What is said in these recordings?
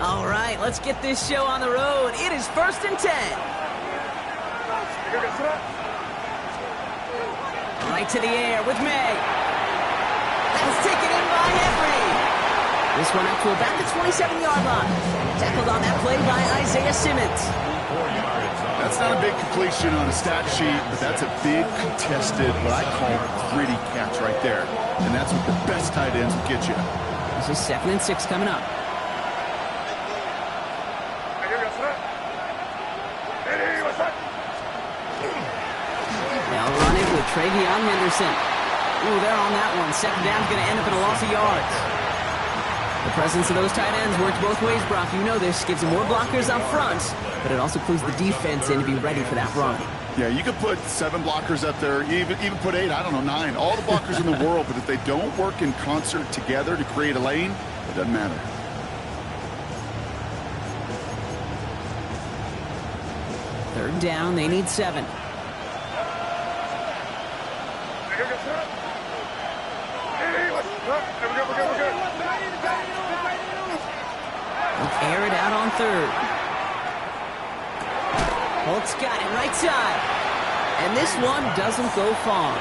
All right, let's get this show on the road. It is 1st and 10. Right to the air with May. That's taken in by Henry. This one up to about the 27-yard line. Tackled on that play by Isaiah Simmons. That's not a big completion on a stat sheet, but that's a big contested, what I call gritty catch right there. And that's what the best tight ends will get you. This is 2nd and 6 coming up. They'll run it with Travion Henderson. Ooh, they're on that one. 2nd down's going to end up in a loss of yards. The presence of those tight ends works both ways, Brock. You know this. Gives them more blockers up front, but it also clues the defense in to be ready for that run. Yeah, you could put 7 blockers up there, even put 8, I don't know, 9. All the blockers in the world, but if they don't work in concert together to create a lane, it doesn't matter. Third down, they need 7. Air it out on 3rd. Holt's got it right side. And this one doesn't go far.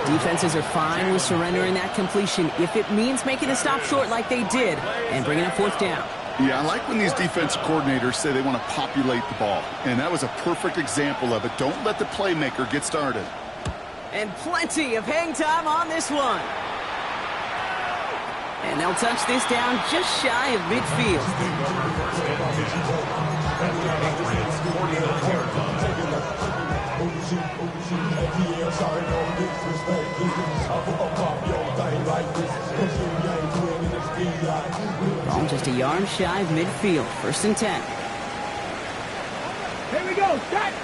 Defenses are fine with surrendering that completion if it means making a stop short like they did and bringing up 4th down. Yeah, I like when these defensive coordinators say they want to populate the ball. And that was a perfect example of it. Don't let the playmaker get started. And plenty of hang time on this one. And they'll touch this down just shy of midfield. Ball just a yard shy of midfield. 1st and 10. Here we go. Set.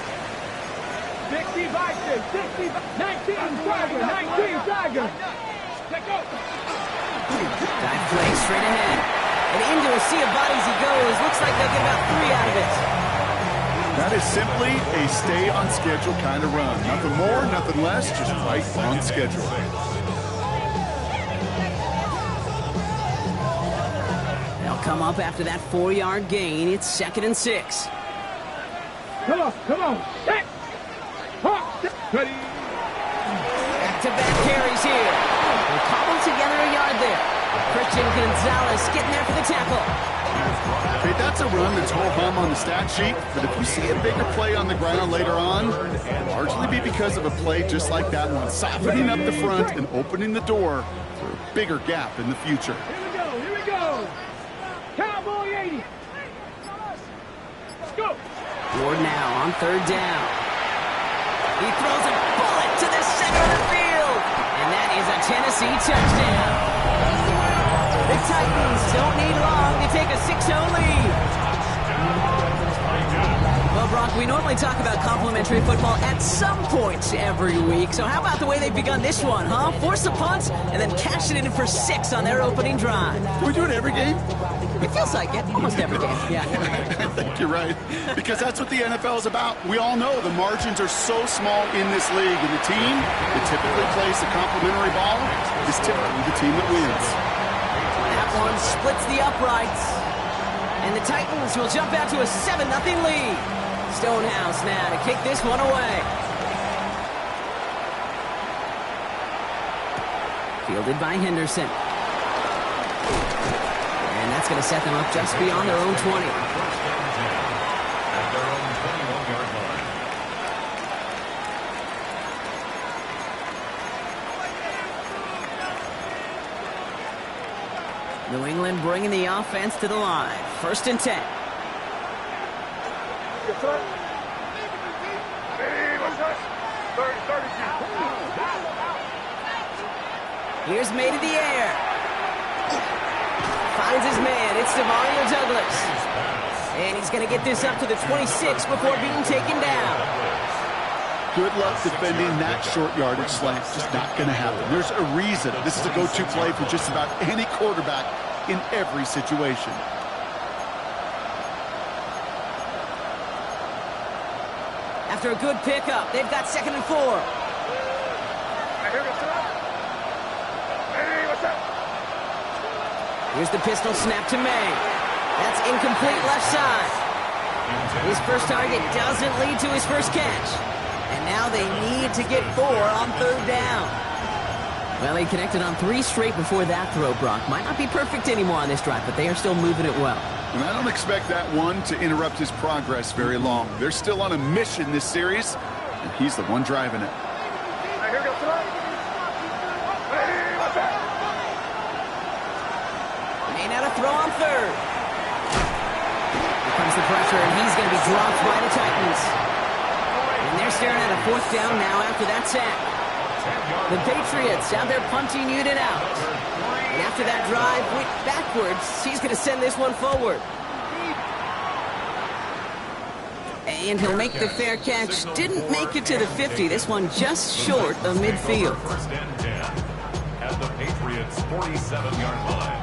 60 Vikings. 60. 19 Tiger. 19 Tiger. Take go. Dive play straight ahead. And into a sea of bodies he goes. Looks like they'll get about 3 out of it. That is simply a stay on schedule kind of run. Nothing more, nothing less, just right on schedule. They'll come up after that 4-yard gain. It's 2nd and 6. Come on. Come on. Set. Ready. Back-to-back carries here. They'll cobble together a yard there. Christian Gonzalez getting there for the tackle. Okay, that's a run that's ho-hum on the stat sheet, but if we see a bigger play on the ground later on, it'll largely be because of a play just like that one, softening up the front and opening the door for a bigger gap in the future. Here we go. Cowboy 80. Let's go. Ward now on 3rd down. He throws a bullet to the center of the field. And that is a Tennessee touchdown. The Titans don't need long to take a 6-0 lead. Well, Brock, we normally talk about complimentary football at some point every week. So how about the way they've begun this one, huh? Force a punt and then cash it in for 6 on their opening drive. Do we do it every game? It feels like it. Almost every game, yeah. I think you're right. Because that's what the NFL is about. We all know the margins are so small in this league. And the team that typically plays the complimentary ball is typically the team that wins. That one splits the uprights. And the Titans will jump out to a 7-0 lead. Stonehouse now to kick this one away. Fielded by Henderson. And that's going to set them up just beyond their own 20. New England bringing the offense to the line. 1st and 10. Here's May to the air. Finds his man. It's Demario Douglas. And he's going to get this up to the 26 before being taken down. Good luck defending that short yardage slant. Just not going to happen. There's a reason. This is a go-to play for just about any quarterback in every situation. After a good pickup, they've got 2nd and 4. Here's the pistol snap to May. That's incomplete left side. His first target doesn't lead to his first catch. And now they need to get 4 on 3rd down. Well, he connected on 3 straight before that throw, Brock. Might not be perfect anymore on this drive, but they are still moving it well. And I don't expect that one to interrupt his progress very long. They're still on a mission this series, and he's the one driving it. May not a throw on 3rd. Here comes the pressure, and he's going to be dropped by the Titans. And they're staring at a 4th down now after that sack. The Patriots have their punting unit out. And after that drive went backwards, he's going to send this one forward. And he'll make the fair catch. Didn't make it to the 50. This one just short of midfield. 1stAnd10 at the Patriots' 47-yard line.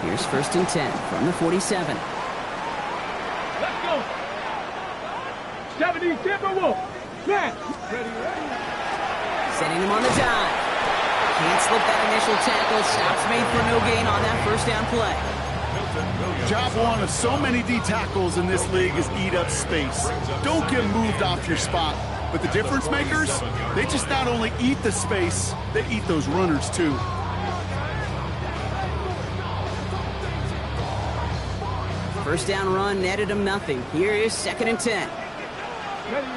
Here's 1stAnd10 from the 47. Let's go. 70 Timberwolf. Snap. Ready. Setting him on the dive. Can't slip that initial tackle. Stops made for no gain on that 1st down play. Job one of so many D tackles in this league is eat up space. Don't get moved off your spot. But the difference makers, they just not only eat the space, they eat those runners too. First down run netted him nothing. Here is 2nd and 10.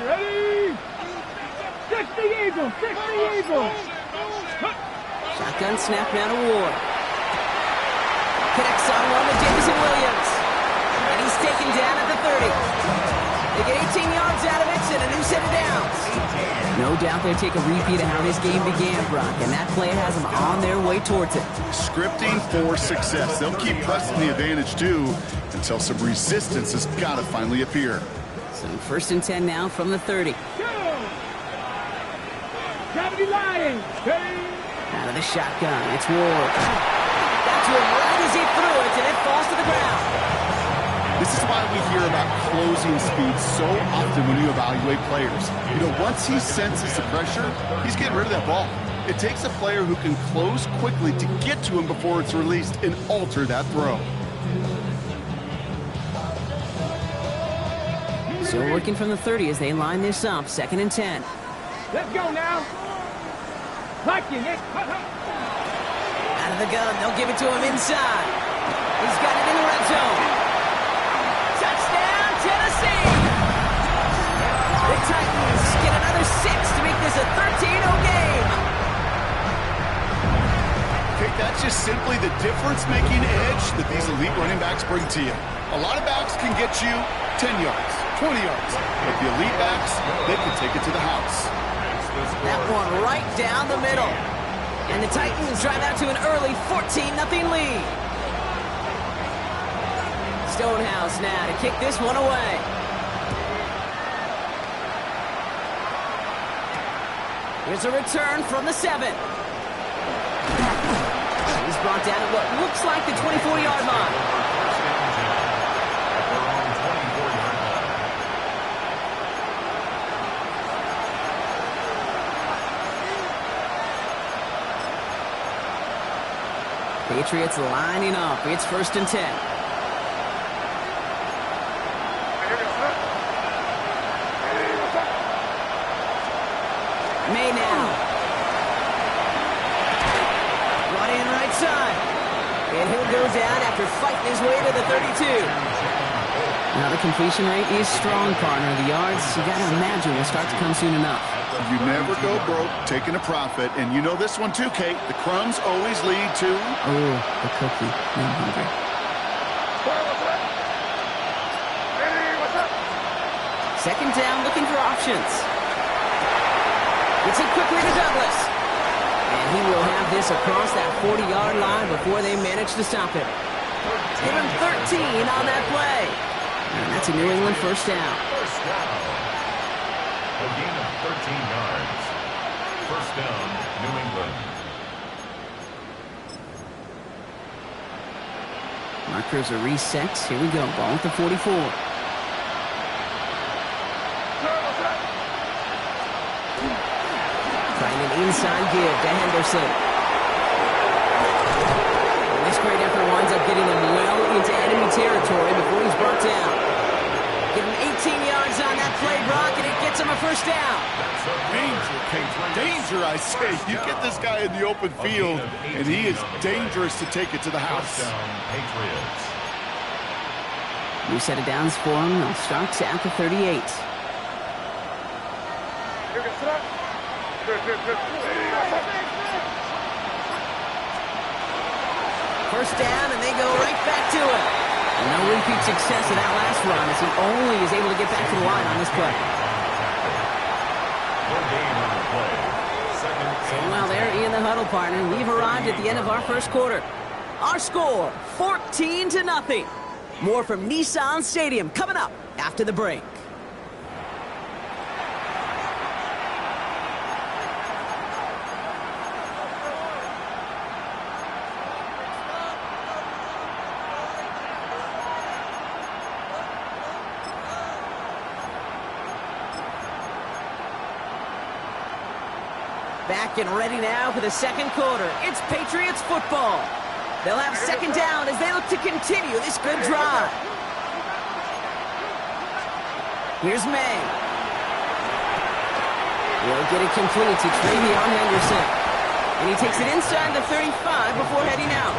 Ready. 60 Eagles. 60 Eagles. Shotgun snap now to Ward. Connects on one with Jameson Williams. And he's taken down at the 30. They get 18 yards out of it and a new set of downs. No doubt they'll take a repeat of how this game began, Brock, and that play has them on their way towards it. Scripting for success. They'll keep pressing the advantage too until some resistance has got to finally appear. So 1stAnd10 now from the 30. Gravity Lions. Out of the shotgun, it's Ward. Got to him right as he threw it, and it falls to the ground. This is why we hear about closing speed so often when you evaluate players. You know, once he senses the pressure, he's getting rid of that ball. It takes a player who can close quickly to get to him before it's released and alter that throw. Still working from the 30 as they line this up, 2nd and 10. Let's go now. Liking it. Out of the gun, they'll give it to him inside. He's got it in the red zone. Touchdown, Tennessee! The Titans get another 6 to make this a 13-0 game. Okay, that's just simply the difference-making edge that these elite running backs bring to you. A lot of backs can get you 10 yards, 20 yards. But the elite backs, they can take it to the house. That one right down the middle. And the Titans drive out to an early 14-0 lead. Stonehouse now to kick this one away. Here's a return from the 7. He's brought down at what looks like the 24-yard line. Patriots lining up. It's 1stAnd10. May now. Brought in right side. And he'll go down after fighting his way to the 32. Now the completion rate is strong, partner. The yards, you got to imagine, will start to come soon enough. You never go broke taking a profit. And you know this one too, Kate. The crumbs always lead to... Oh, the cookie. I'm hungry. Second down, looking for options. Gets it quickly to Douglas. And he will have this across that 40-yard line before they manage to stop it. Give him 13 on that play. And that's a New England 1st down. A gain of 13 yards. 1st down, New England. Markers are reset. Here we go. Ball at the 44. Inside give to Henderson. This great effort winds up getting him well into enemy territory before he's brought down. Give him 18 yards on that play, Brock, and it gets him a first down. Danger, Patriots. Danger, I say. You get this guy in the open field, and he is dangerous to take it to the house. Patriots. New set of downs for him. They'll start at the 38. First down, and they go right back to it. And no repeat success of that last run as he only is able to get back to the line on this play. So while they're in the huddle, partner, we've arrived at the end of our first quarter. Our score, 14-0. More from Nissan Stadium coming up after the break. Back and ready now for the second quarter. It's Patriots football. They'll have second down as they look to continue this good drive. Here's May. He'll get it complete to Travion Henderson. And he takes it inside the 35 before heading out.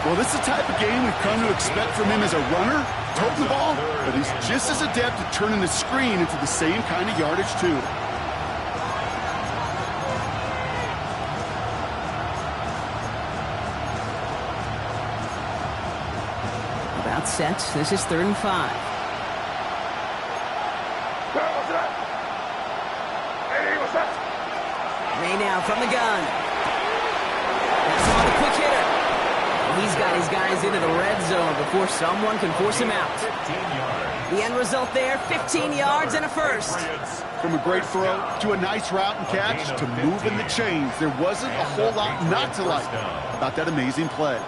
Well, this is the type of game we've come to expect from him as a runner, toting the ball, but he's just as adept at turning the screen into the same kind of yardage, too. Set. This is 3rd and 5. May now from the gun. That's on the quick hitter. He's got his guys into the red zone before someone can force him out. The end result there, 15 yards and a first. From a great throw to a nice route and catch to moving the chains, there wasn't a whole lot not to like about that amazing play.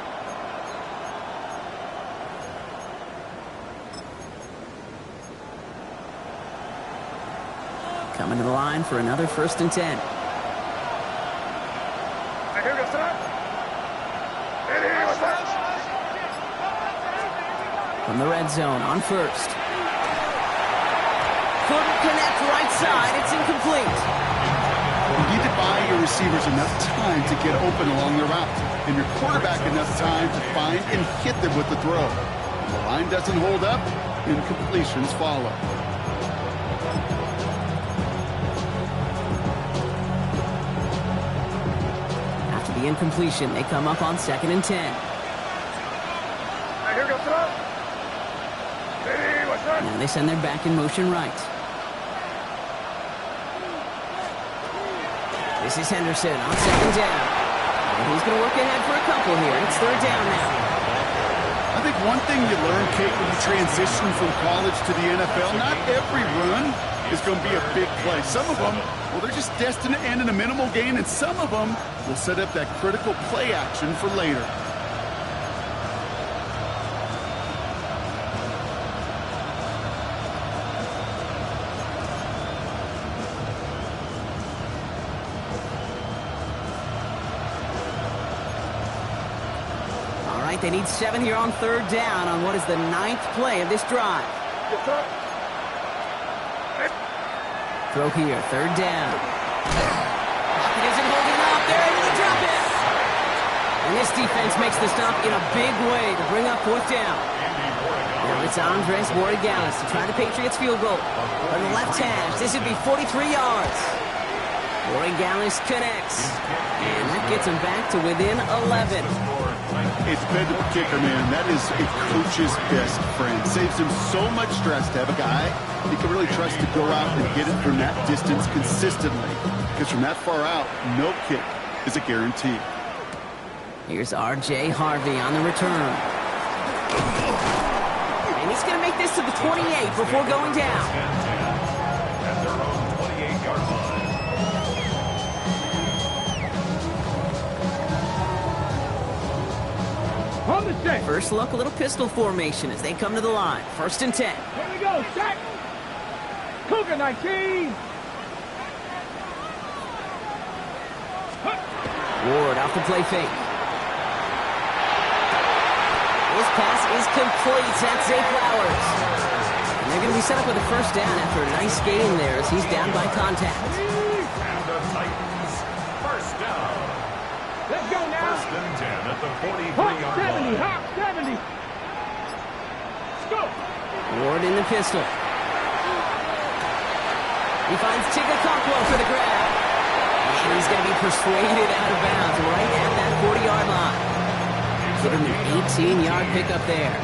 Coming to the line for another 1st and 10. From the red zone on 1st. Couldn't connect right side. It's incomplete. You need to buy your receivers enough time to get open along the route, and your quarterback enough time to find and hit them with the throw. When the line doesn't hold up, incompletions follow. The incompletion, they come up on 2nd and 10. Now they send their back in motion right. This is Henderson on 2nd down. And he's going to work ahead for a couple here. It's 3rd down now. I think one thing you learn, Kate, when you transition from college to the NFL, not every run is going to be a big play. Some of them, well, they're just destined to end in a minimal gain, and some of them will set up that critical play action for later. All right, they need 7 here on 3rd down on what is the 9th play of this drive. Throw here, 3rd down. Pocket isn't holding up. They're able to drop it. And this defense makes the stop in a big way to bring up 4th down. Now it's Andres Borregales to try the Patriots field goal. On the left hash, this would be 43 yards. Borregales connects. And that gets him back to within 11. It's dependable kicker, man. That is a coach's best friend. Saves him so much stress to have a guy he can really trust to go out and get it from that distance consistently. Because from that far out, no kick is a guarantee. Here's R.J. Harvey on the return. And he's going to make this to the 28 before going down. At their own 28-yard line. On the set. First look, a little pistol formation as they come to the line. 1st and 10. Here we go, set. Cougar 19. Ward off the play fake. This pass is complete. That's Zay Flowers. And they're going to be set up with a first down after a nice gain there as he's down by contact. And the Titans. First down. Let's go now. 1st and 10 at the Hawk 43-yard 70, line. Hawk 70. Let's go. Ward in the pistol. He finds Tigger Cockwell for the grab. And he's going to be persuaded out of bounds right at that 40-yard line. Give him an 18-yard pickup there.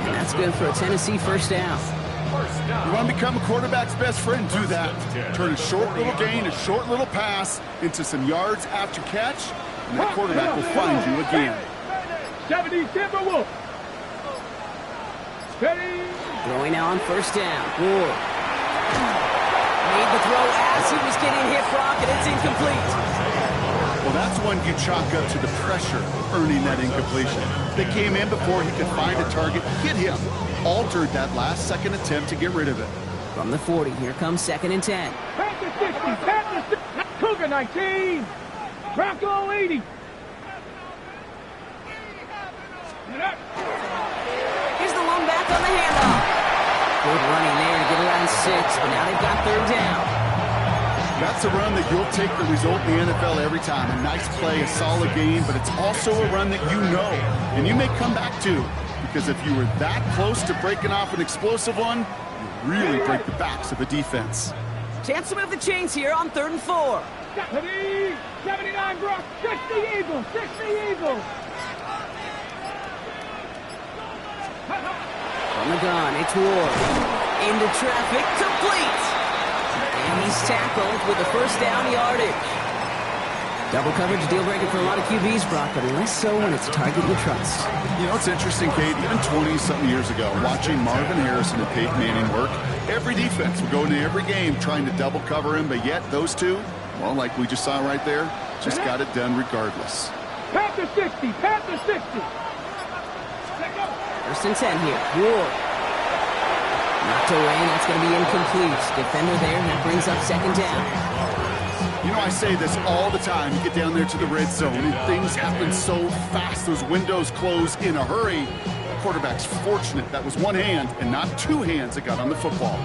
And that's good for a Tennessee first down. You want to become a quarterback's best friend? Do that. Turn a short little gain, a short little pass into some yards after catch, and that quarterback will find you again. 70 Timberwolf. Steady. Throwing now on first down. Ward made the throw as he was getting hit, Brock, and it's incomplete. Well, that's one you chalk up to the pressure earning that incompletion. They came in before he could find a target, hit him, altered that last-second attempt to get rid of it. From the 40, here comes 2nd and 10. Panther 60, Panther 60. Cougar 19. Bronco 80. Here's the lone back on the handoff. Good running there to get around 6, but now they've got 3rd down. That's a run that you'll take the result in the NFL every time. A nice play, a solid game, but it's also a run that you know, and you may come back to, because if you were that close to breaking off an explosive one, you really break the backs of a defense. Chance to move the chains here on 3rd and 4. 70, 79 Brock, 60 Eagles, 60 Eagles. From the gun, it's Ward. Into traffic, complete. And he's tackled with the first down yardage. Double coverage deal breaker for a lot of QBs, Brock, but less so when it's a target you trust. You know, it's interesting, Kate, even 20-something years ago, watching Marvin Harrison and Peyton Manning work, every defense would go into every game trying to double cover him, but yet those two, well, like we just saw right there, just got it done regardless. Panther 60, Panther 60. 1st and 10 here. Ward. Knocked away, and that's going to be incomplete. Defender there, and that brings up 2nd down. You know, I say this all the time. You get down there to the red zone, and things happen so fast. Those windows close in a hurry. The quarterback's fortunate that was one hand and not two hands that got on the football.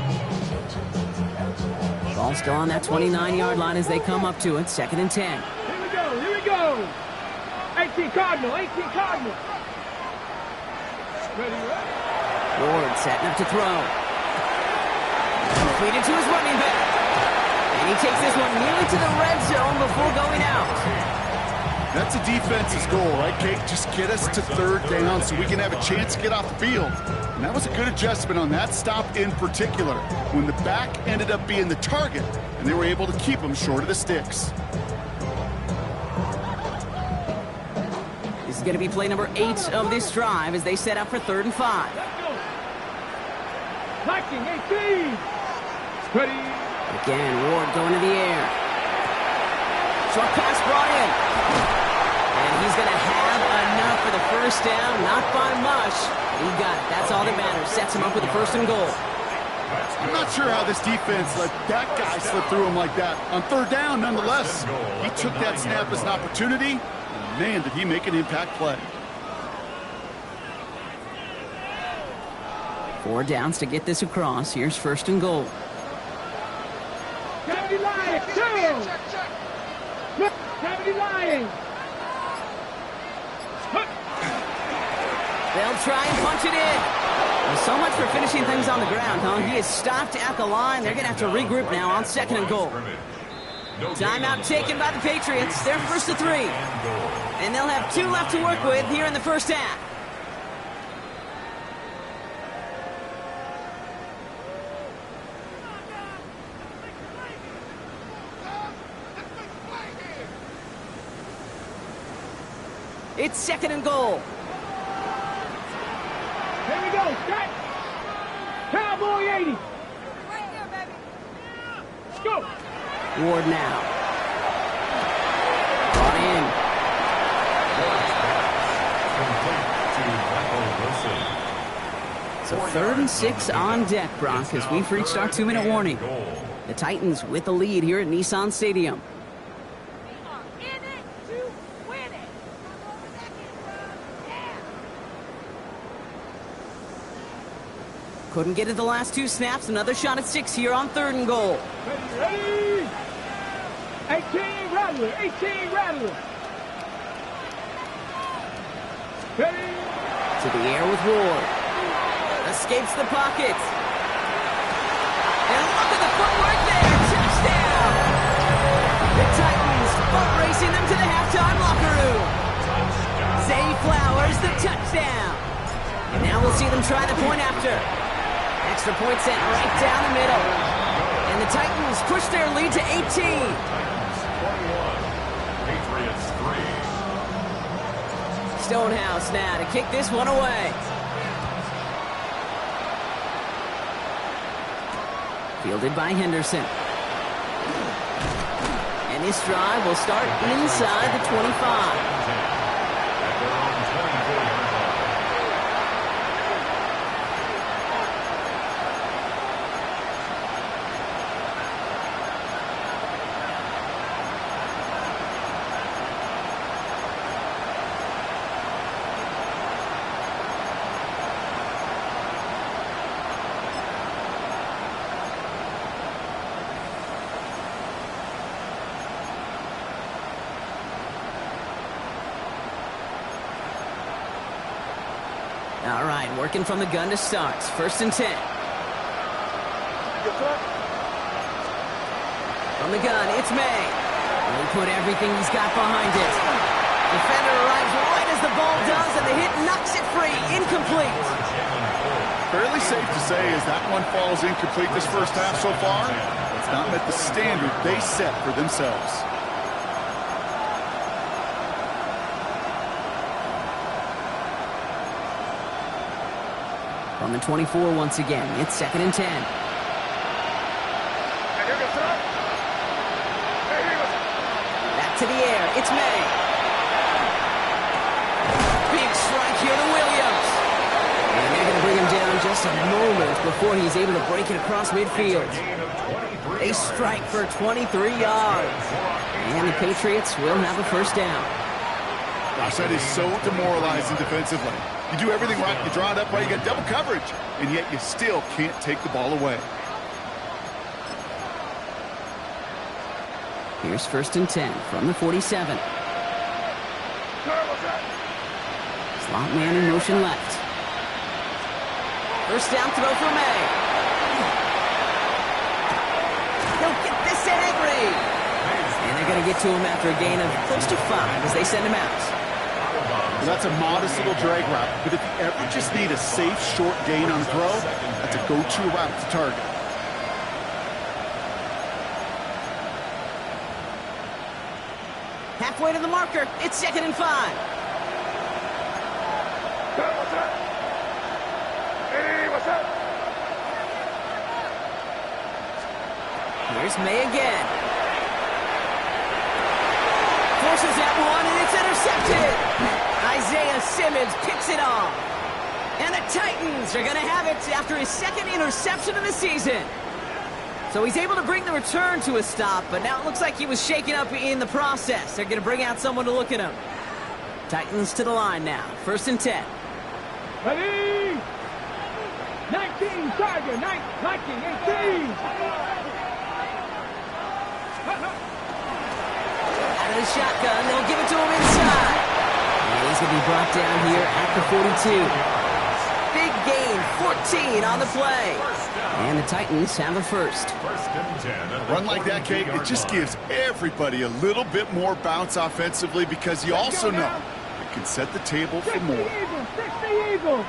Ball still on that 29-yard line as they come up to it. 2nd and 10. Here we go, here we go. 18 Cardinal, 18 Cardinal. Ready, ready. Ward setting up to throw. Completed to his running back. And he takes this one nearly to the red zone before going out. That's a defense's goal, right, Kate? Just get us to 3rd down so we can have a chance to get off the field. And that was a good adjustment on that stop in particular, when the back ended up being the target, and they were able to keep him short of the sticks. This is going to be play number 8 of this drive as they set up for 3rd and 5. Liking 18. Ready. Again, Ward going to the air. Short pass brought in. And he's going to have enough for the first down. Not by much. He got it. That's all that matters. Sets him up with a 1st and goal. I'm not sure how this defense let that guy slip through him like that. On 3rd down, nonetheless, he took that snap as an opportunity. And man, did he make an impact play. 4 downs to get this across. Here's 1st and goal. 70 Lions, 2. 70 Lions. They'll try and punch it in. Well, so much for finishing things on the ground, huh? He is stopped at the line. They're going to have to regroup now on 2nd and goal. Timeout taken by the Patriots. They're 1st to 3. And they'll have 2 left to work with here in the first half. It's 2nd and goal. Here we go, set. Cowboy 80. Right there, baby. Let's go. Ward now. Brought in. So 3rd and 6 on deck, Brock, as we've reached our 2-minute warning. The Titans with the lead here at Nissan Stadium. We are in it to Couldn't get it the last 2 snaps. Another shot at 6 here on 3rd and goal. Ready? 18 Rattler, 18 Rattler. Ready? To the air with Ward. Escapes the pocket. And look at the footwork there. Touchdown! The Titans foot racing them to the halftime locker room. Zay Flowers, the touchdown. And now we'll see them try the point after. Extra point sent right down the middle. And the Titans push their lead to 18. Titans 21, Patriots 3. Stonehouse now to kick this one away. Fielded by Henderson. And this drive will start inside the 25. At their own 24-yard line. All right, working from the gun to start. 1st and 10. From the gun, it's May. And he put everything he's got behind it. Defender arrives right as the ball does, and the hit knocks it free. Incomplete. Fairly safe to say as that one falls incomplete this first half so far, it's not met the standard they set for themselves. On the 24 once again, it's 2nd and 10. Back to the air, it's May. Big strike here to Williams. And they're going to bring him down just a moment before he's able to break it across midfield. They strike for 23 yards. And the Patriots will have a 1st down. Gosh, that is so demoralizing defensively. You do everything right, you draw it up right, you got double coverage, and yet you still can't take the ball away. Here's 1st and 10 from the 47. Slot man in motion left. 1st down throw for May. He'll get this to Henry. And they're going to get to him after a gain of close to 5 as they send him out. Well, that's a modest little drag route, but if you ever just need a safe, short gain on a throw, that's a go-to route to target. Halfway to the marker, it's 2nd and 5. Here's May again. Forces that one, and it's intercepted. Isaiah Simmons picks it off. And the Titans are going to have it after his 2nd interception of the season. So he's able to bring the return to a stop, but now it looks like he was shaken up in the process. They're going to bring out someone to look at him. Titans to the line now. 1st and 10. Ready? 19 Tiger, 19, 18. Out of the shotgun, they'll give it to him inside. And he's going to be brought down here at the 42. Big gain, 14 on the play. And the Titans have a 1st. 1st and 10. A run like that, Kate, it just gives everybody a little bit more bounce offensively because you also know it can set the table for more. 60 Eagles.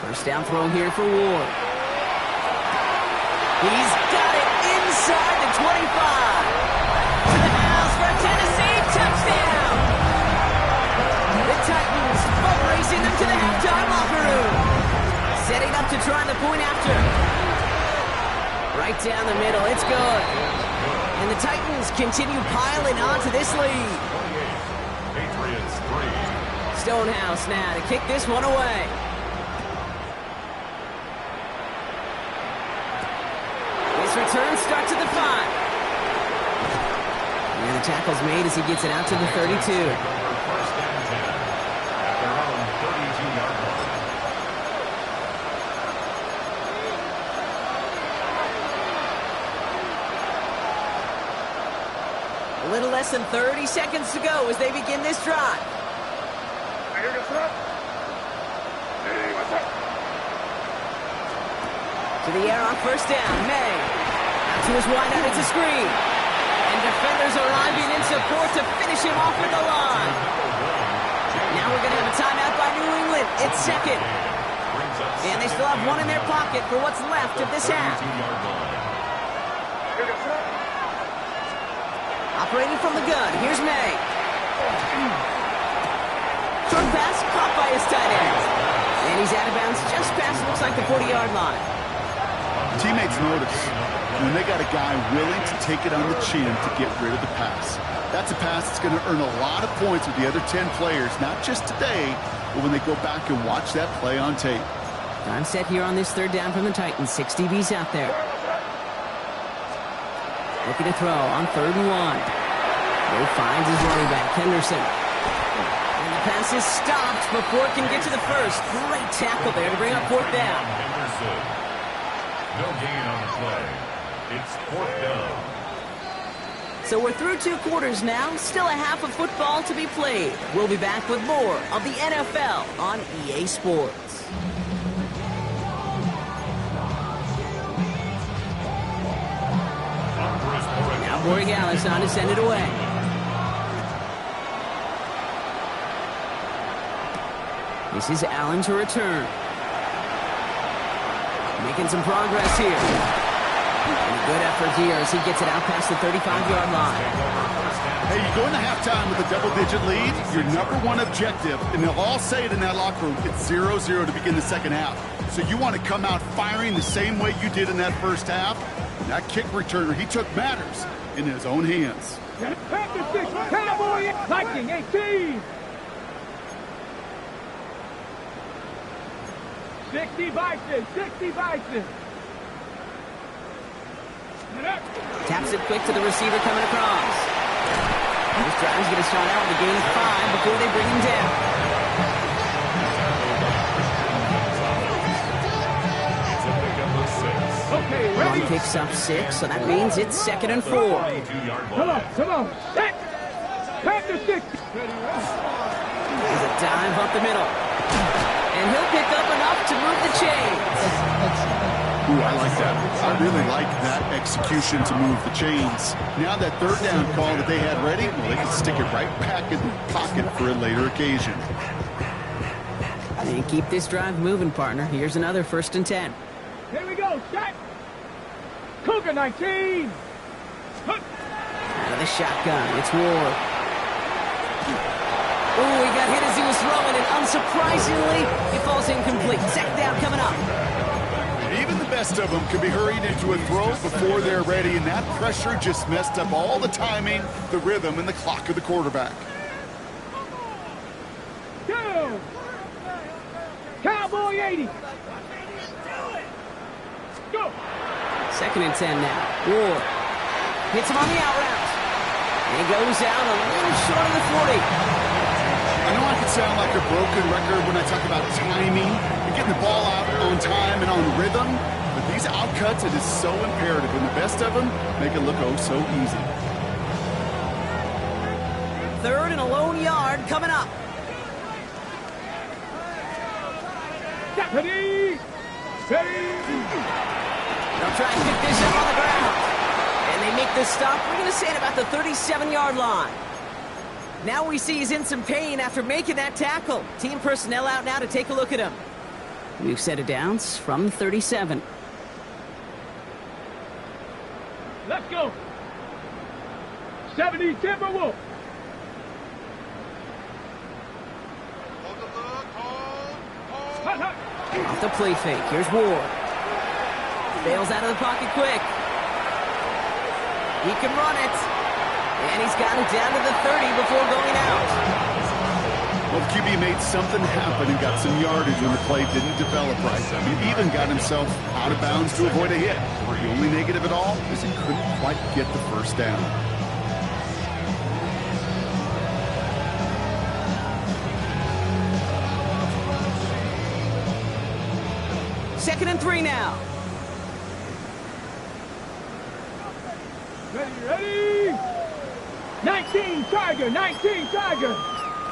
1st down throw here for Ward. He's got it inside the 25. To the house for a Tennessee touchdown. The Titans foot racing them to the halftime locker room. Setting up to try the point after. Right down the middle, it's good. And the Titans continue piling onto this lead. 28, Patriots 3. Stonehouse now to kick this one away. This return starts at the 5. And the tackle's made as he gets it out to the 32. 1st and 10. At their own 32-yard line. little less than 30 seconds to go as they begin this drive. To the air on first down, May. Out to his wideout, it's a screen. And defenders arriving in support to finish him off at the line. Now we're going to have a timeout by New England. It's second. And they still have one in their pocket for what's left of this half. Operating from the gun, here's May. Short pass caught by his tight end. And he's out of bounds just past, looks like the 40-yard line. Teammates notice when they got a guy willing to take it on the chin to get rid of the pass. That's a pass that's going to earn a lot of points with the other 10 players, not just today, but when they go back and watch that play on tape. Time set here on this third down from the Titans. 6 DBs out there. Looking to throw on 3rd and 1. Bo finds his running back, Henderson. And the pass is stopped before it can get to the first. Great tackle there to bring up 4th down. Henderson. No gain on the play. It's 4th down. So we're through 2 quarters now. Still a half of football to be played. We'll be back with more of the NFL on EA Sports. Now Borregales on to send it away. This is Allen to return. Making some progress here. And a good effort here as he gets it out past the 35-yard line. Hey, you go into halftime with a double-digit lead, your number one objective, and they'll all say it in that locker room, it's 0-0 to begin the second half. So you want to come out firing the same way you did in that first half. And that kick returner, he took matters in his own hands. Cowboy, Viking 18. 60 Bison, 60 Bison. Taps it quick to the receiver coming across. This drive is going to start out with a gain of 5 before they bring him down. Okay, ready? One picks up 6, so that means it's 2nd and 4. Come on. Set. Pack the 6. There's a dive up the middle. And he'll pick up enough to move the chains. Ooh, I like that. I really like that execution to move the chains. Now that 3rd down call that they had ready, well, they can stick it right back in the pocket for a later occasion. And keep this drive moving, partner. Here's another 1st and 10. Here we go, set. Cougar 19. Out of the shotgun, it's Ward. Oh, he got hit as he was throwing, and unsurprisingly, it falls incomplete. 2nd down coming up. Even the best of them can be hurried into a throw before they're ready, and that pressure just messed up all the timing, the rhythm, and the clock of the quarterback. Go. Cowboy 80. Go. 2nd and 10 now. Ward hits him on the out route. And he goes out a little short of the 40. I know I could sound like a broken record when I talk about timing and getting the ball out on time and on rhythm, but these outcuts, it is so imperative, and the best of them make it look oh so easy. 3rd and a lone yard coming up. Ready. They'll try and pick this up on the ground. And they make the stop, we're going to say at about the 37-yard line. Now we see he's in some pain after making that tackle. Team personnel out now to take a look at him. We've set it down from 37. Let's go. 70 Timberwolves. Off the play fake. Here's Ward. Bails out of the pocket quick. He can run it. And he's got it down to the 30 before going out. Well, the QB made something happen and got some yardage when the play didn't develop right. He even got himself out of bounds to avoid a hit. The only negative at all is he couldn't quite get the 1st down. Second and 3 now. Ready. 19 Tiger, 19 Tiger.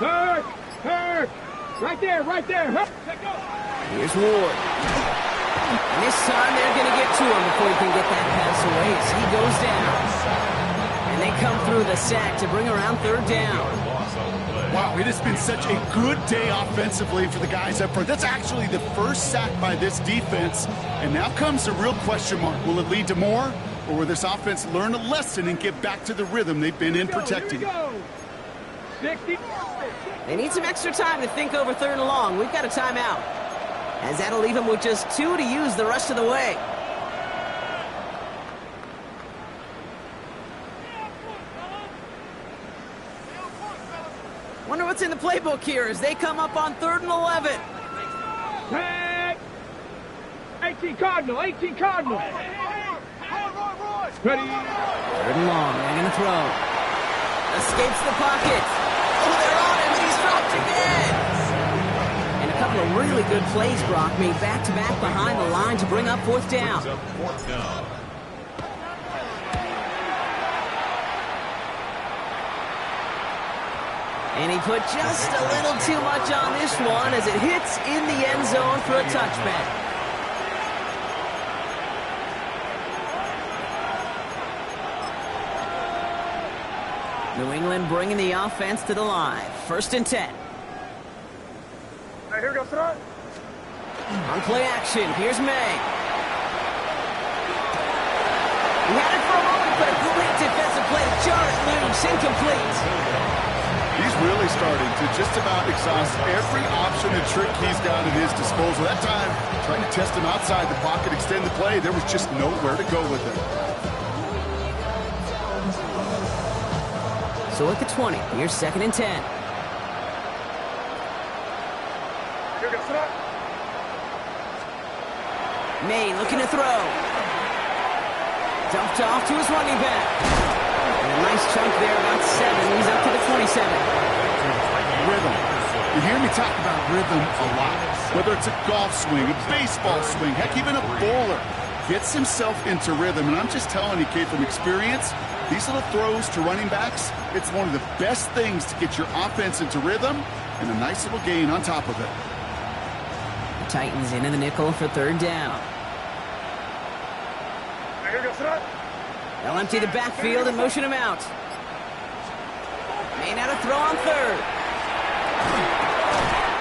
Hurt, hurt. Right there, right there. Hurt. Here's Ward. And this time they're going to get to him before he can get that pass away as he goes down. And they come through the sack to bring around third down. Wow, it has been such a good day offensively for the guys up front. That's actually the first sack by this defense. And now comes the real question mark. Will it lead to more? Or will this offense learn a lesson and get back to the rhythm they've been in protecting? 60. They need some extra time to think over third and long. We've got a timeout, as that'll leave them with just 2 to use the rest of the way. Wonder what's in the playbook here as they come up on 3rd and 11. Tag. 18 Cardinal, 18 Cardinal. Ready. 3rd and long, they're going to throw. Escapes the pocket. Oh, they're on him, and he's dropped again. And a couple of really good plays, Brock, made back-to-back behind the line to bring up 4th down. And he put just a little too much on this one as it hits in the end zone for a touchback. New England bringing the offense to the line. 1st and 10. Right, here goes throw. On play action, here's May. He had it for a moment, but a great defensive play to jar it loose, incomplete. He's really starting to just about exhaust every option and trick he's got at his disposal. That time, trying to test him outside the pocket, extend the play, there was just nowhere to go with it. So at the 20, here's 2nd and 10. Here goes throw. May looking to throw. Dumped off to his running back. And a nice chunk there, about 7. He's up to the 27. Rhythm. You hear me talk about rhythm a lot. Whether it's a golf swing, a baseball swing, heck, even a bowler gets himself into rhythm. And I'm just telling you, kid, from experience, these little throws to running backs, it's one of the best things to get your offense into rhythm and a nice little gain on top of it. The Titans into the nickel for 3rd down. Here goes throw. They'll empty the backfield and motion him out. May now to throw on 3rd.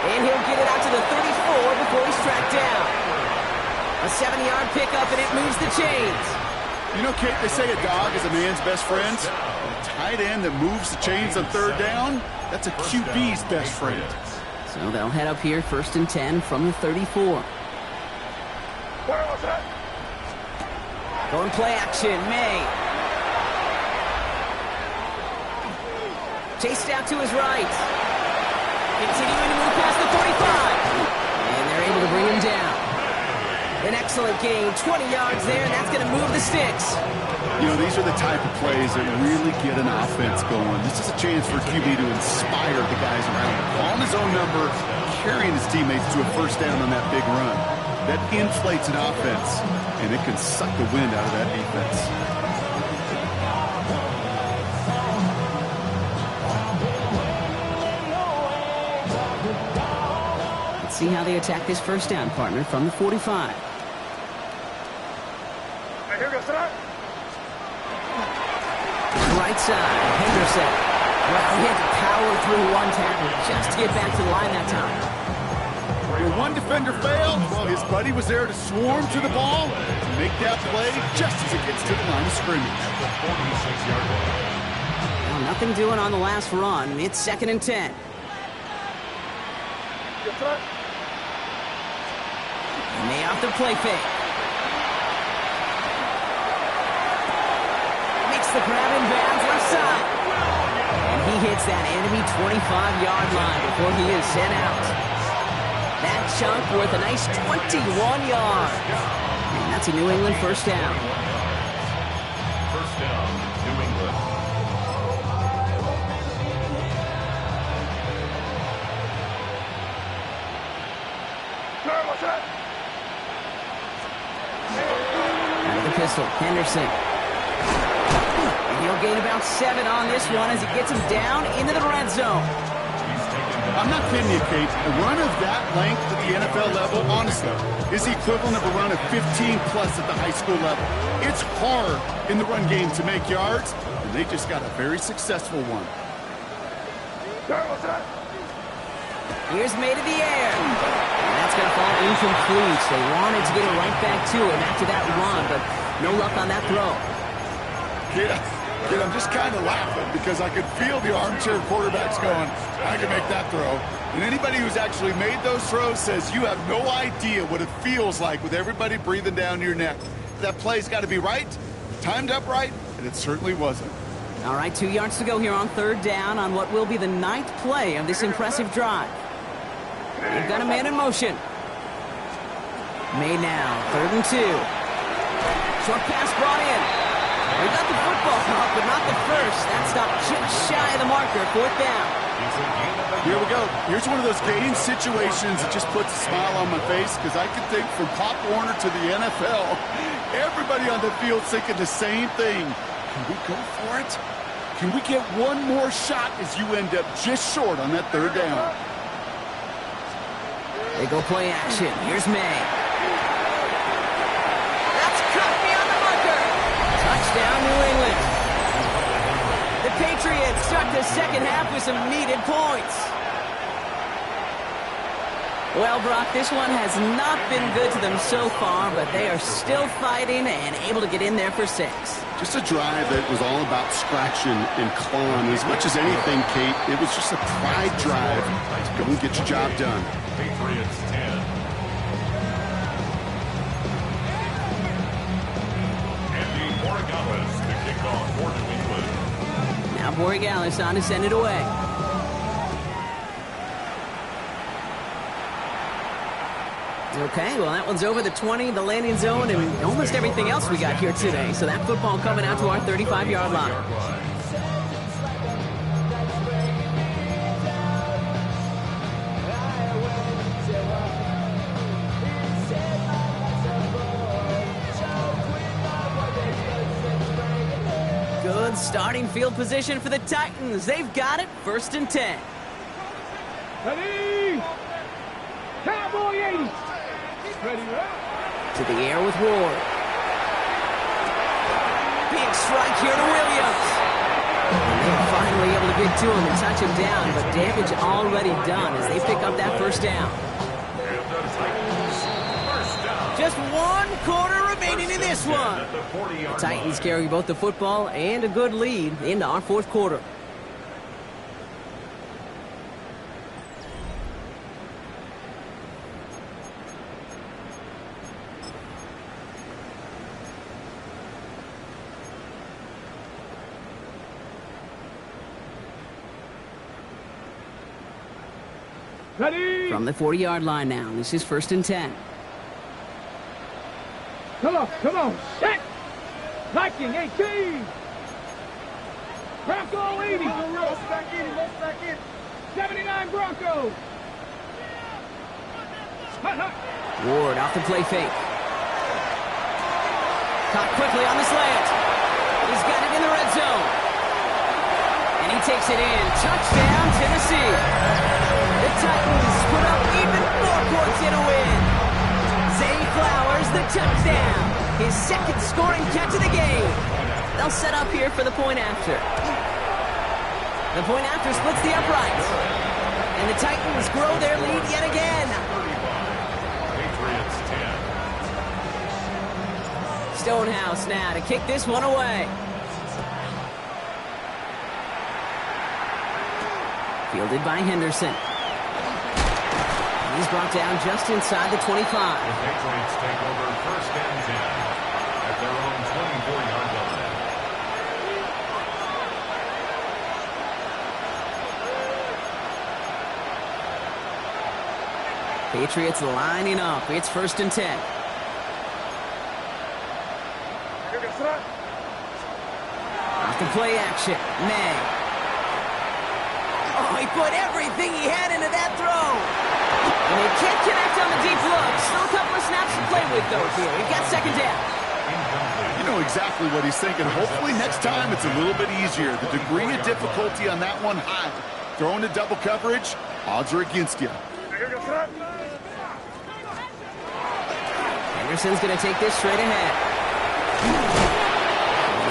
And he'll get it out to the 34 before he's tracked down. A 7-yard pickup, and it moves the chains. You know, Kate, they say a dog is a man's best friend. A tight end that moves the chains on 3rd down, that's a QB's best friend. So they'll head up here 1st and 10 from the 34. Going play action, May. Chased out to his right. Continuing to move past the 45. And they're able to bring him down. An excellent gain, 20 yards there, and that's going to move the sticks. You know, these are the type of plays that really get an offense going. This is a chance for QB to inspire the guys around him. Calling his own number, carrying his teammates to a 1st down on that big run. That inflates an offense, and it can suck the wind out of that defense. Let's see how they attack this 1st down, partner, from the 45. Here goes throw. Right side, Henderson. Well, he had to power through one tackle just to get back to the line that time. When one defender failed, well, his buddy was there to swarm to the ball and make that play just as it gets to the line of scrimmage. Well, nothing doing on the last run. It's 2nd and 10. And they off the play fake. Makes the grab in bounds left side. And he hits that enemy 25-yard line before he is sent out. That chunk worth a nice 21 yards. And that's a New England 1st down. 1st down, New England. Out of the pistol, Henderson. And He'll gain about 7 on this one as he gets him down into the red zone. I'm not kidding you, Kate. A run of that length at the NFL level, honestly, is the equivalent of a run of 15-plus at the high school level. It's hard in the run game to make yards, and they just got a very successful one. Here's made in the air. And that's going to fall incomplete. They wanted to get it right back to him after that run, but no luck on that throw. Kid, I'm just kind of laughing because I could feel the armchair quarterbacks going, I can make that throw. And anybody who's actually made those throws says you have no idea what it feels like with everybody breathing down your neck. That play's got to be right, timed up right, and it certainly wasn't. All right, 2 yards to go here on 3rd down on what will be the 9th play of this impressive drive. They've got a man in motion. May now, 3rd and 2. Short pass brought in. They got the football off, but not the first. That stopped just shy of the marker, 4th down. Here we go. Here's one of those game situations that just puts a smile on my face because I can think from Pop Warner to the NFL, everybody on the field thinking the same thing. Can we go for it? Can we get one more shot as you end up just short on that 3rd down? They go play action. Here's May. That's cut beyond the marker. Touchdown, New England. The Patriots start the second half with some needed points. Well, Brock, this one has not been good to them so far, but they are still fighting and able to get in there for 6. Just a drive that was all about scratching and clawing. As much as anything, Kate, it was just a pride drive to go and get your job done. Patriots 10. Andy Borregales, the kickoff for New England. Now Borregales on to send it away. Okay, well, that one's over the 20, the landing zone, and almost everything else we got here today. So that football coming out to our 35-yard line. Good starting field position for the Titans. They've got it, 1st and 10. Ready? Cowboy 80. Ready, To the air with Ward. Big strike here to Williams. And they're finally able to get to him and touch him down, but damage already done as they pick up that 1st down. Just 1 quarter remaining in this one. The Titans carry both the football and a good lead into our 4th quarter. Ready? From the 40-yard line now, this is 1st and 10. Come on. Set. Viking 18. Bronco 80. Most back in. 79 Bronco. Ward off the play fake. Caught quickly on the slant. He's got it in the red zone. And he takes it in. Touchdown, Tennessee. The Titans put up even more points in a win. Zay Flowers, the touchdown. His 2nd scoring catch of the game. They'll set up here for the point after. The point after splits the uprights. And the Titans grow their lead yet again. Patriots 10. Stonehouse now to kick this one away. Fielded by Henderson. He's brought down just inside the 25. The Patriots take over 1st and 10 at their own 24-yard line. Patriots lining up. It's 1st and 10. Off the play action. May. Oh, he put everything he had into that throw. And they can't connect on the deep look. Still a couple of snaps to play with, though, here. We've got 2nd down. Incomplete. You know exactly what he's thinking. Hopefully next time it's a little bit easier. The degree of difficulty on that one high. Throwing to double coverage, odds are against you. Anderson's going to take this straight ahead.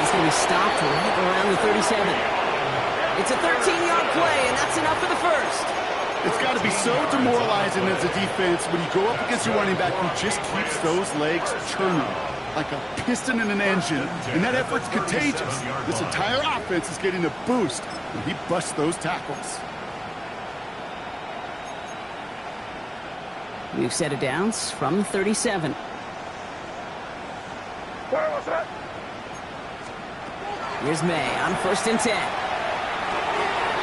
He's going to be stopped right around the 37. It's a 13-yard play, and that's enough for the first. It's got to be so demoralizing as a defense when you go up against a running back who just keeps those legs churning like a piston in an engine, and that effort's contagious. This entire offense is getting a boost when he busts those tackles. We've set it downs from the 37. Here's May on 1st and 10.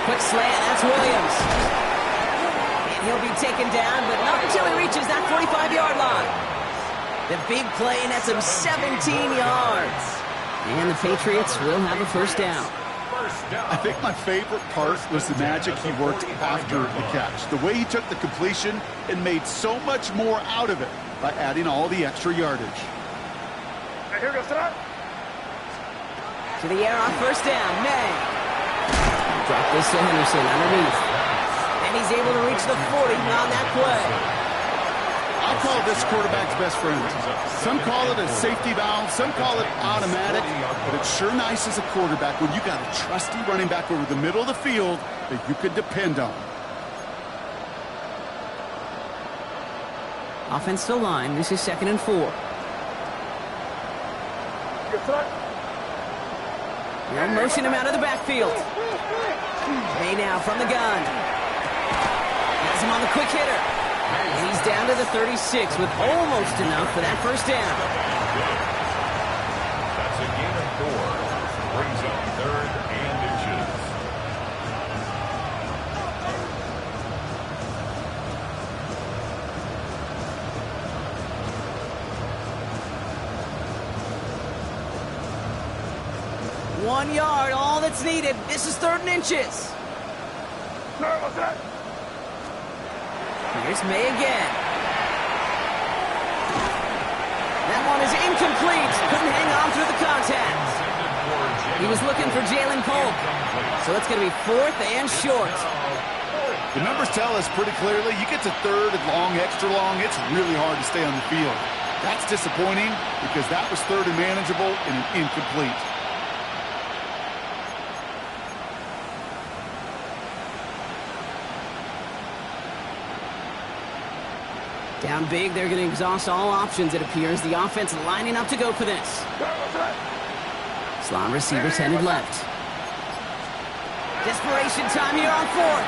Quick slant, that's Williams. And he'll be taken down, but not until he reaches that 45-yard line. The big play nets him 17 yards. And the Patriots will have a first down. I think my favorite part was the magic he worked after the catch. The way he took the completion and made so much more out of it by adding all the extra yardage. To the air on 1st down, May. Drop this to Henderson underneath. And he's able to reach the 40 on that play. I call this quarterback's best friend. Some call it a safety valve, some call it automatic, but it's sure nice as a quarterback when you got a trusty running back over the middle of the field that you can depend on. Offensive line, this is 2nd and 4. They'll motion him out of the backfield. May now from the gun. Has him on the quick hitter. And he's down to the 36 with almost enough for that first down. That's a gain of 4. Brings up 3rd and inches. One yard, all that's needed. This is 3rd and inches. Here's May again. That one is incomplete. Couldn't hang on through the contact. He was looking for Jalen Polk. So it's going to be 4th and short. The numbers tell us pretty clearly, you get to 3rd and long, extra long, it's really hard to stay on the field. That's disappointing because that was 3rd and manageable and an incomplete. Down big, they're going to exhaust all options, it appears. The offense lining up to go for this. Slot receivers headed left. Desperation time here on 4th.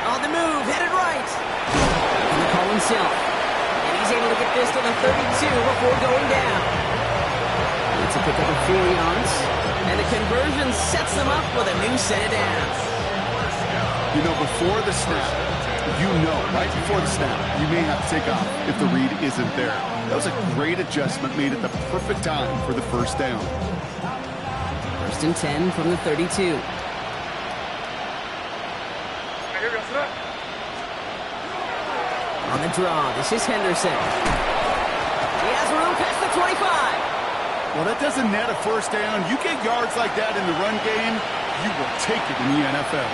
On the move, headed right. And the call himself. And he's able to get this to the 32 before going down. It's a pickup of 4 yards. And the conversion sets them up with a new set of downs. You know, before the snap, right before the snap, you may have to take off if the read isn't there. That was a great adjustment made at the perfect time for the first down. 1st and 10 from the 32. On the draw, this is Henderson. He has room past the 25. Well, that doesn't net a first down. You get yards like that in the run game, you will take it in the NFL.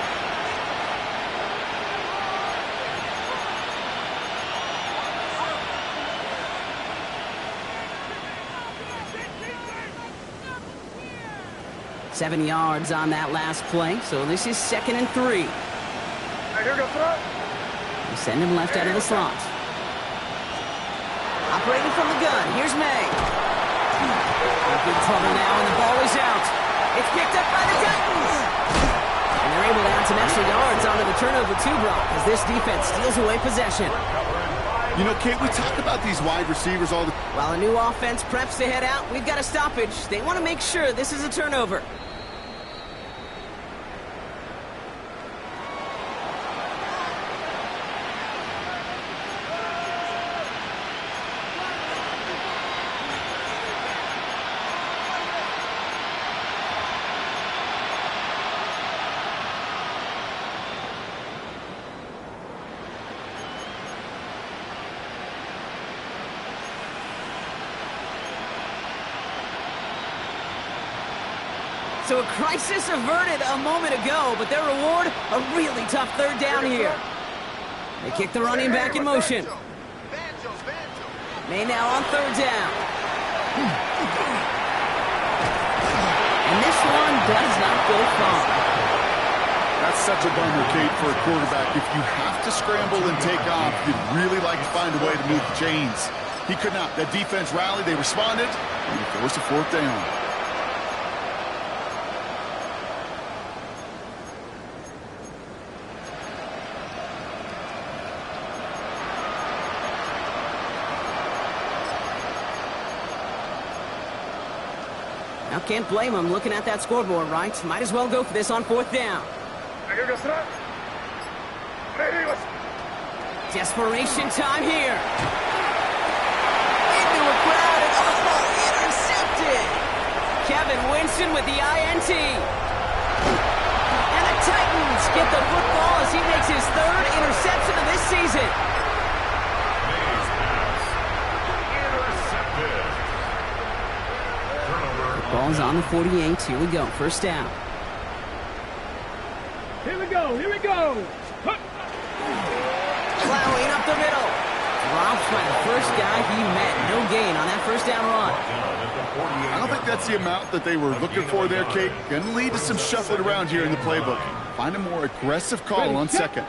Seven yards on that last play, so this is 2nd and 3. We send him left out of the slot. Operating from the gun, here's May. In big trouble now, and the ball is out. It's picked up by the Titans. And they're able to add some extra yards onto the turnover too, Brock, as this defense steals away possession. You know, Kate, we talk about these wide receivers all the time. While a new offense preps to head out, we've got a stoppage. They want to make sure this is a turnover. So a crisis averted a moment ago, but their reward, a really tough third down here. They kick the running back in motion. May now on third down. And this one does not go far. That's such a bummer, Kate, for a quarterback. If you have to scramble and take off, you'd really like to find a way to move the chains. He could not. That defense rallied, they responded, and he forced a fourth down. Now can't blame him looking at that scoreboard, right? Might as well go for this on fourth down. Desperation time here. Into a crowd and intercepted. Kevin Winston with the INT. And the Titans get the football as he makes his third interception of this season. Mays pass. Intercepted. Turnover. Ball's on the 48. Here we go. First down. Here we go, here we go. Plowing up the middle. Drops by the first guy he met. No gain on that first down run. I don't think that's the amount that they were looking for there, Kate. Going to lead to some shuffling around here in the playbook. Find a more aggressive call on second.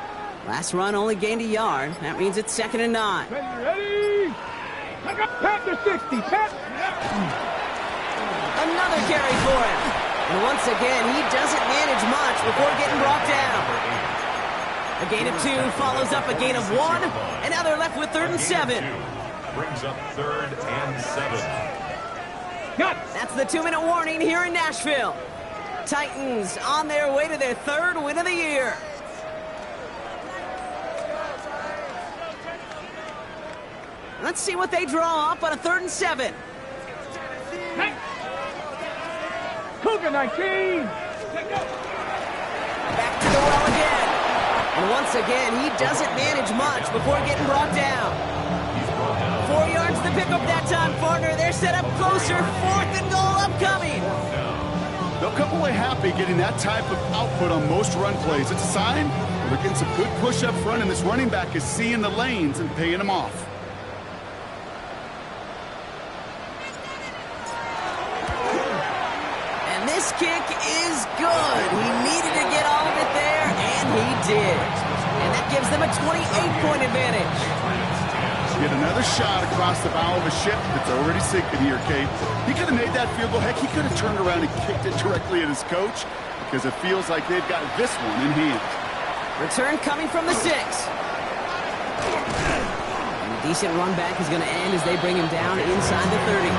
Last run only gained a yard. That means it's 2nd and 9. Ready? Pat the 60, Pat. Another carry for him. And once again, he doesn't manage much before getting brought down. A gain of 2 follows up a gain of 1, and now they're left with 3rd and 7. Brings up 3rd and 7. That's the 2-minute warning here in Nashville. Titans on their way to their 3rd win of the year. Let's see what they draw up on a 3rd and 7. Cougar 19. Back to the well again. And once again, he doesn't manage much before getting brought down. 4 yards to pick up that time, partner. They're set up closer. 4th and goal upcoming. They'll come away happy getting that type of output on most run plays. It's a sign they're getting some good push up front, and this running back is seeing the lanes and paying them off. This kick is good. He needed to get all of it there, and he did. And that gives them a 28-point advantage. Get another shot across the bow of a ship that's already sinking here, Kate. He could have made that field goal. Heck, he could have turned around and kicked it directly at his coach because it feels like they've got this one in hand. Return coming from the 6. And a decent run back is going to end as they bring him down inside the 30.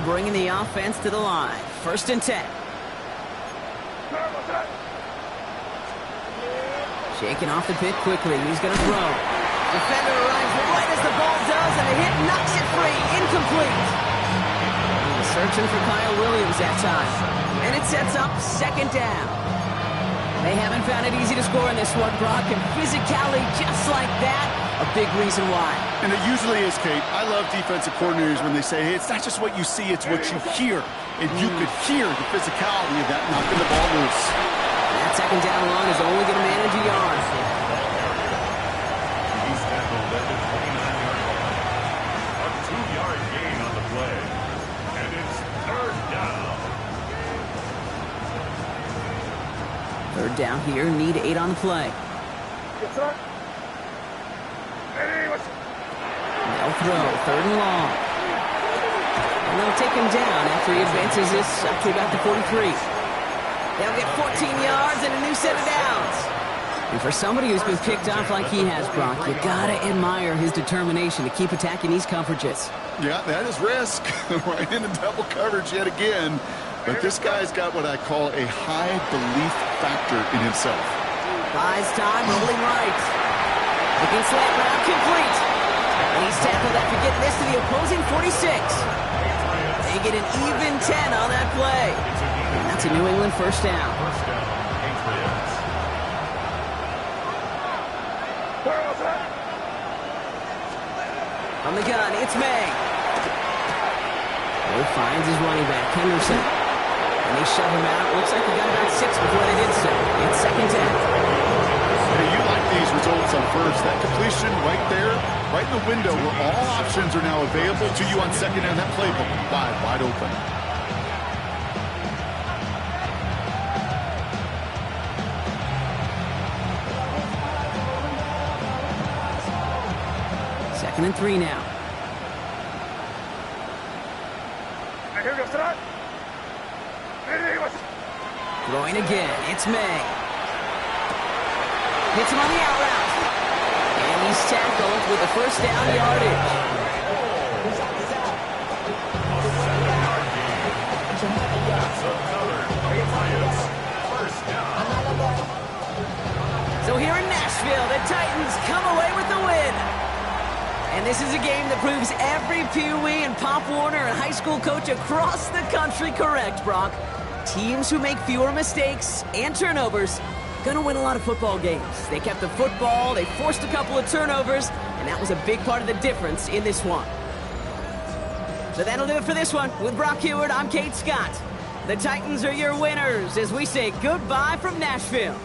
Bringing the offense to the line. 1st and 10. Shaking off the pit quickly. He's going to throw. Defender arrives right as the ball does, and the hit knocks it free. Incomplete. He's searching for Kyle Williams that time. And it sets up 2nd down. They haven't found it easy to score in this one, Brock, and physicality just like that, a big reason why. And it usually is, Kate. I love defensive coordinators when they say, hey, it's not just what you see, it's what you hear. And you could hear the physicality of that knocking the ball loose. That 2nd down run is only going to manage a yard. He's tackled at the 29-yard line. A 2-yard gain on the play. And it's 3rd down. 3rd down here, need 8 on the play. Yes, sir. They'll throw, 3rd and long. And they'll take him down after he advances this up to about the 43. They'll get 14 yards and a new set of downs. And for somebody who's been picked off like he has, Brock, you gotta admire his determination to keep attacking these coverages. Yeah, that is risk. Right into double coverage yet again. But this guy's got what I call a high belief factor in himself. Buys time, rolling right. Looking slant route, complete. And he's tackled after getting this to the opposing 46. They get an even 10 on that play. And that's a New England first down. First down, Patriots. From the gun, it's May. Will finds his running back, Henderson. And they shove him out. Looks like he got about 6 before they did so. It's second down. Hey, you like these results on first. That completion right there, right in the window where all options are now available to you on second down. That playbook wide open. Second and 3 now. Throwing again, it's May. Hits him on the out route. And he's tackled with a first down yardage. So here in Nashville, the Titans come away with the win. And this is a game that proves every Pee Wee and Pop Warner and high school coach across the country correct, Brock. Teams who make fewer mistakes and turnovers gonna win a lot of football games. They kept the football, they forced a couple of turnovers, and that was a big part of the difference in this one. So that'll do it for this one. With Brock Heward, I'm Kate Scott. The Titans are your winners as we say goodbye from Nashville.